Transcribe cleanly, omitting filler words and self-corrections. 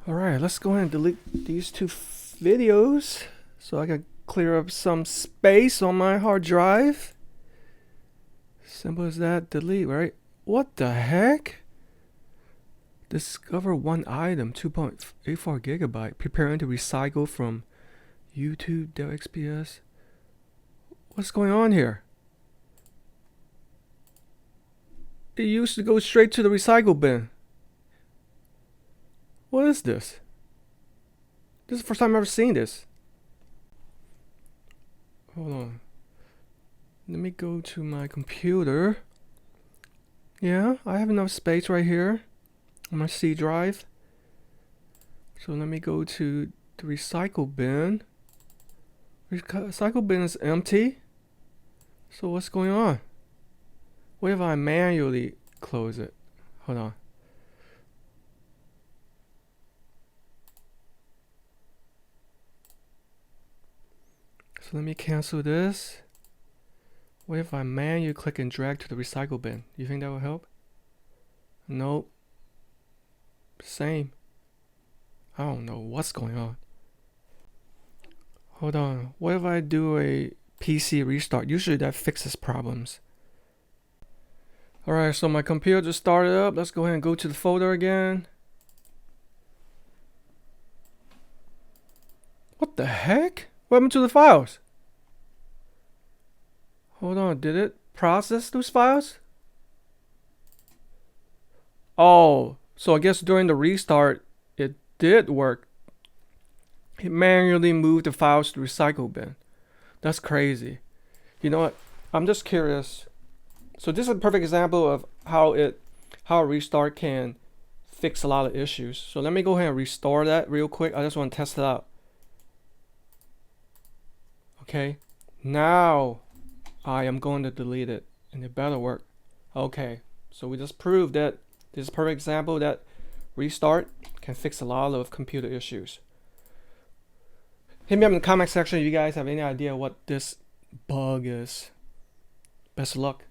Alright, let's go ahead and delete these two videos so I can clear up some space on my hard drive. Simple as that. Delete, right? What the heck? Discover one item, 2.84 gigabyte. Preparing to recycle from YouTube, Dell XPS. What's going on here? It used to go straight to the recycle bin. What is this? This is the first time I've ever seen this. Hold on. Let me go to my computer. Yeah, I have enough space right here on my C drive. So let me go to the recycle bin. Recycle bin is empty. So what's going on? What if I manually close it? Hold on. So let me cancel this. What if I manually click and drag to the recycle bin? You think that will help? Nope. Same. I don't know what's going on. Hold on. What if I do a PC restart? Usually that fixes problems. Alright, so my computer just started up. Let's go ahead and go to the folder again. What the heck? What happened to the files? Hold on, did it process those files? Oh, so I guess during the restart, it did work. It manually moved the files to the recycle bin. That's crazy. You know what? I'm just curious. So this is a perfect example of how a restart can fix a lot of issues. So let me go ahead and restore that real quick. I just want to test it out. Okay. Now I am going to delete it and it better work. Okay. So we just proved that this is a perfect example that restart can fix a lot of computer issues. Hit me up in the comment section if you guys have any idea what this bug is. Best of luck.